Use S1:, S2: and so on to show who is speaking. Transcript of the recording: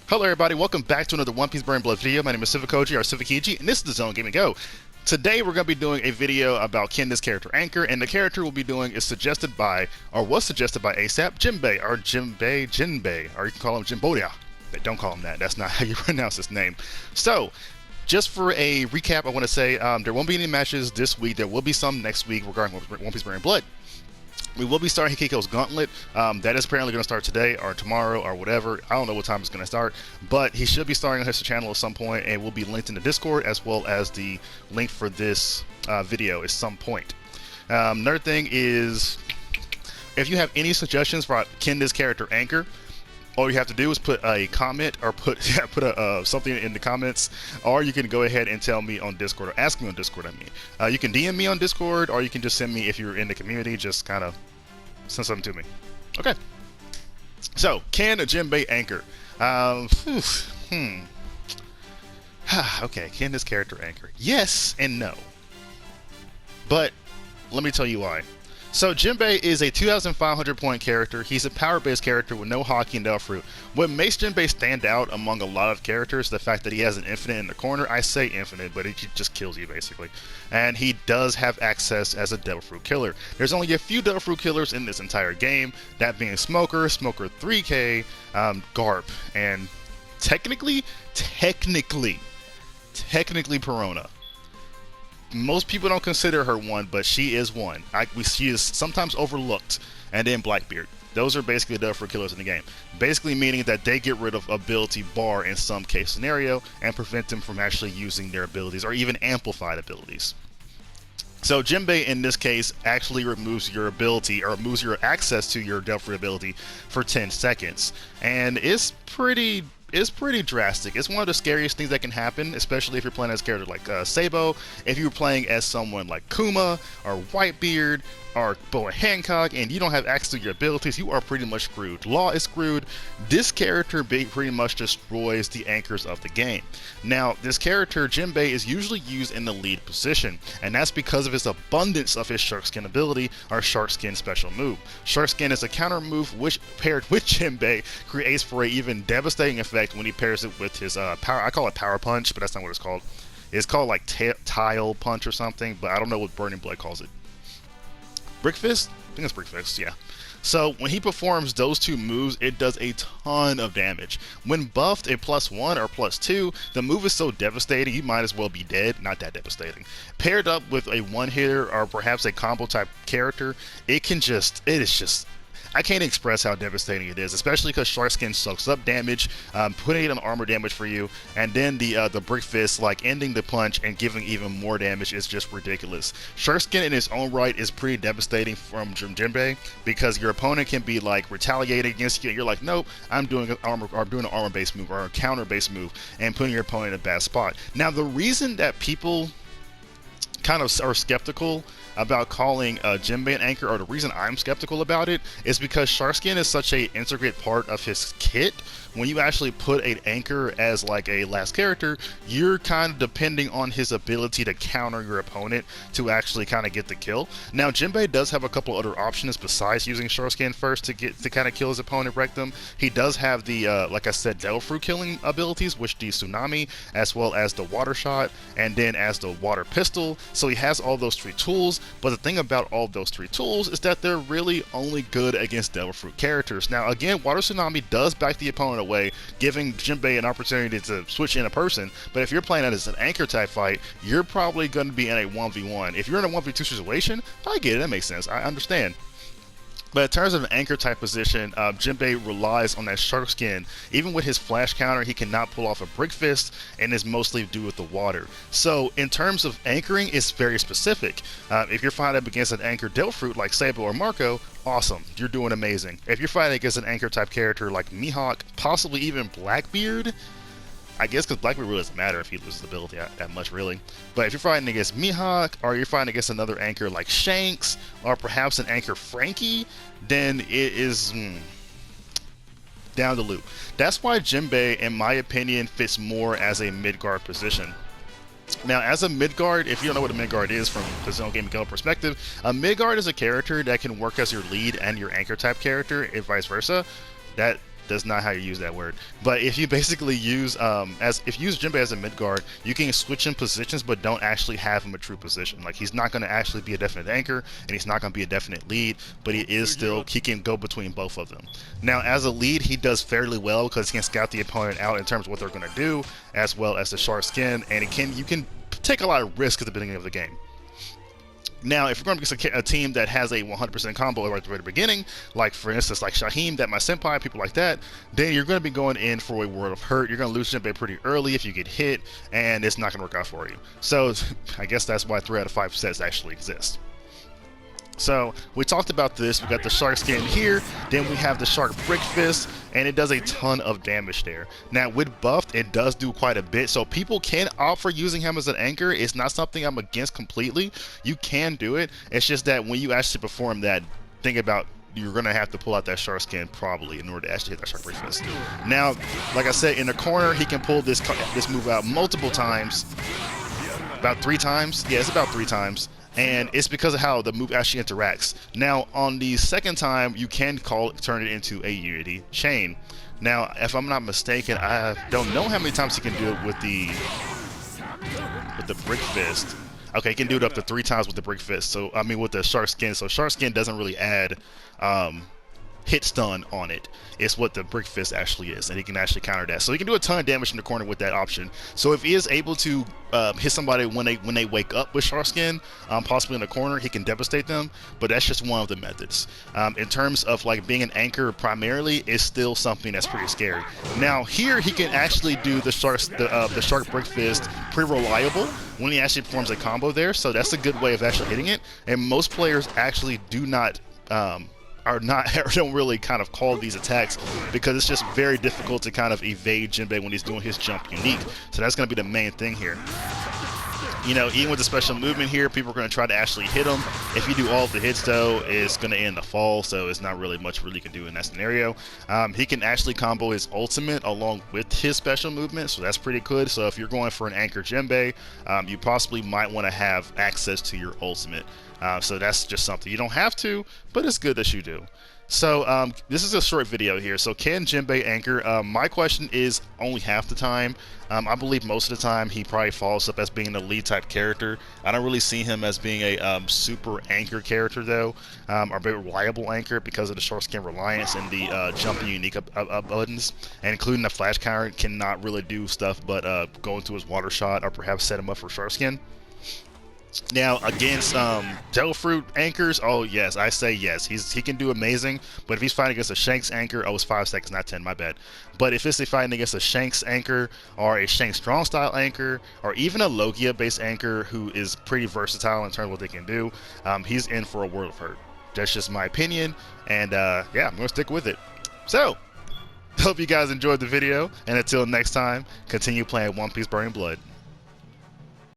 S1: Hello everybody, welcome back to another One Piece Burning Blood video. My name is Silvokiji, or Silvokiji, and this is TheZoneGamingGo. Today we're going to be doing a video about Kinda's character Anchor, and the character we'll be doing is suggested by, or was suggested by ASAP, Jinbe, or Jinbe, or you can call him Jimbodia. Don't call him that, that's not how you pronounce his name. So, just for a recap, I want to say there won't be any matches this week. There will be some next week regarding One Piece Burning Blood. We will be starting Hikiko's Gauntlet. That is apparently going to start today or tomorrow or whatever. I don't know what time it's going to start, but he should be starting on his channel at some point, and will be linked in the Discord as well as the link for this video at some point. Another thing is, if you have any suggestions for Kinda's character Anchor, all you have to do is put a comment or put something in the comments, or you can go ahead and tell me on Discord, or ask me on Discord. You can DM me on Discord, or you can just send me, if you're in the community, just kind of send something to me. Okay. So, can a Jinbe Anchor? Okay, can this character Anchor? Yes and no. But let me tell you why. So Jinbe is a 2,500 point character. He's a power-based character with no hockey and Fruit. What makes Jinbe stand out among a lot of characters is the fact that he has an infinite in the corner. I say infinite, but it just kills you basically. And he does have access as a Devil Fruit killer. There's only a few Devil Fruit killers in this entire game, that being Smoker, Smoker 3K, Garp, and technically Perona. Most people don't consider her one, but she is one. She is sometimes overlooked. And then Blackbeard. Those are basically the Devil Fruit killers in the game. Basically meaning that they get rid of ability bar in some case scenario and prevent them from actually using their abilities or even amplified abilities. So Jinbe in this case actually removes your ability, or removes your access to your Devil Fruit ability for 10 seconds. And it's pretty drastic. It's one of the scariest things that can happen, especially if you're playing as a character like Sabo. If you're playing as someone like Kuma or Whitebeard or Boa Hancock and you don't have access to your abilities, you are pretty much screwed. Law is screwed. This character pretty much destroys the anchors of the game. Now, this character, Jinbe, is usually used in the lead position, and that's because of his abundance of his Shark Skin ability, or Shark Skin special move. Shark Skin is a counter move which, paired with Jinbe, creates for an even devastating effect when he pairs it with his power. I call it Power Punch, but that's not what it's called. It's called like Tile Punch or something, but I don't know what Burning Blood calls it. Brick Fist? I think it's Brick Fist, yeah. So when he performs those two moves, it does a ton of damage. When buffed a +1 or +2, the move is so devastating you might as well be dead. Not that devastating. Paired up with a one-hitter or perhaps a combo type character, it is just I can't express how devastating it is, especially because Shark Skin soaks up damage, putting it on armor damage for you, and then the Brick Fist, like ending the punch and giving even more damage, is just ridiculous. Shark Skin in its own right is pretty devastating from Jinbe, because your opponent can be like retaliating against you, and you're like, nope, I'm doing an armor-based move or a counter-based move, and putting your opponent in a bad spot. Now, the reason that people kind of are skeptical about calling Jinbe an anchor, or the reason I'm skeptical about it, is because Shark Skin is such a intricate part of his kit. When you actually put an anchor as like a last character, you're kind of depending on his ability to counter your opponent to actually kind of get the kill. Now Jinbe does have a couple other options besides using Shark Skin first to kind of kill his opponent, wreck them. He does have the like I said, Devil Fruit killing abilities, which the Tsunami, as well as the Water Shot, and then as the Water Pistol. So he has all those three tools, but the thing about all those three tools is that they're really only good against Devil Fruit characters. Now again, Water Tsunami does back the opponent away, giving Jinbe an opportunity to switch in a person, but if you're playing that as an anchor type fight, you're probably going to be in a 1v1. If you're in a 1v2 situation, I get it, that makes sense, I understand. But in terms of an anchor type position, Jinbe relies on that Shark Skin. Even with his flash counter, he cannot pull off a Brick Fist, and is mostly due with the water. So in terms of anchoring, it's very specific. If you're fighting up against an anchor Devil Fruit like Sabo or Marco, awesome, you're doing amazing. If you're fighting against an anchor type character like Mihawk, possibly even Blackbeard, I guess because Blackbeard really doesn't matter if he loses ability that much, really. But if you're fighting against Mihawk, or you're fighting against another anchor like Shanks, or perhaps an anchor Frankie, then it is down the loop. That's why Jinbe, in my opinion, fits more as a Midgard position. Now, as a Midgard, if you don't know what a Midgard is from the TheZoneGamingGo perspective, a Midgard is a character that can work as your lead and your anchor type character, and vice versa. That That's not how you use that word. But if you basically use if you use Jinbe as a Midgard, you can switch in positions, but don't actually have him a true position. Like, he's not going to actually be a definite anchor, and he's not going to be a definite lead, but he can go between both of them. Now, as a lead, he does fairly well because he can scout the opponent out in terms of what they're going to do, as well as the shark skin, and you can take a lot of risk at the beginning of the game. Now, if you're going to be a team that has a 100% combo right at the very beginning, like for instance, like Shaheem, that my senpai, people like that, then you're going to be going in for a world of hurt. You're going to lose Jinbe pretty early if you get hit, and it's not going to work out for you. So I guess that's why 3 out of 5 sets actually exist. So we talked about this. We got the shark skin here, then we have the shark brick fist, and it does a ton of damage there. Now with buffed, it does do quite a bit, so people can opt for using him as an anchor. It's not something I'm against completely. You can do it. It's just that when you actually perform that, think about, you're going to have to pull out that shark skin probably in order to actually hit that shark brick fist. Now, like I said, in the corner, he can pull this move out multiple times. About 3 times? Yeah, it's about 3 times. And it's because of how the move actually interacts. Now, on the second time, you can turn it into a Unity chain. Now, if I'm not mistaken, I don't know how many times he can do it with the brick fist. Okay, he can do it up to 3 times with the brick fist. So, I mean, with the shark skin. So, shark skin doesn't really add hit stun on it. It's what the brick fist actually is, and he can actually counter that. So he can do a ton of damage in the corner with that option. So if he is able to hit somebody when they wake up with shark skin, possibly in the corner, he can devastate them. But that's just one of the methods. In terms of like being an anchor primarily, is still something that's pretty scary. Now here he can actually do the shark brick fist pretty reliable when he actually performs a combo there. So that's a good way of actually hitting it. And most players actually do not don't really kind of call these attacks because it's just very difficult to kind of evade Jinbe when he's doing his jump unique. So that's going to be the main thing here. You know, even with the special movement here, people are going to try to actually hit him. If you do all of the hits, though, it's going to end the fall, so it's not really much you can do in that scenario. He can actually combo his ultimate along with his special movement, so that's pretty good. So if you're going for an anchor Jinbe, you possibly might want to have access to your ultimate. So that's just something. You don't have to, but it's good that you do. So this is a short video here. So can Jinbe anchor? My question is only half the time. I believe most of the time he probably follows up as being a lead type character. I don't really see him as being a super anchor character though, or very reliable anchor because of the short skin reliance and the jumping unique buttons, and including the flash counter cannot really do stuff but go into his water shot or perhaps set him up for short skin. Now against Devil Fruit anchors, oh yes, I say yes. He can do amazing, but if he's fighting against a Shanks anchor, oh it's 5 seconds, not 10, my bad. But if it's fighting against a Shanks anchor or a Shanks strong style anchor or even a Logia based anchor who is pretty versatile in terms of what they can do, he's in for a world of hurt. That's just my opinion, and yeah, I'm gonna stick with it. So hope you guys enjoyed the video, and until next time, continue playing One Piece Burning Blood.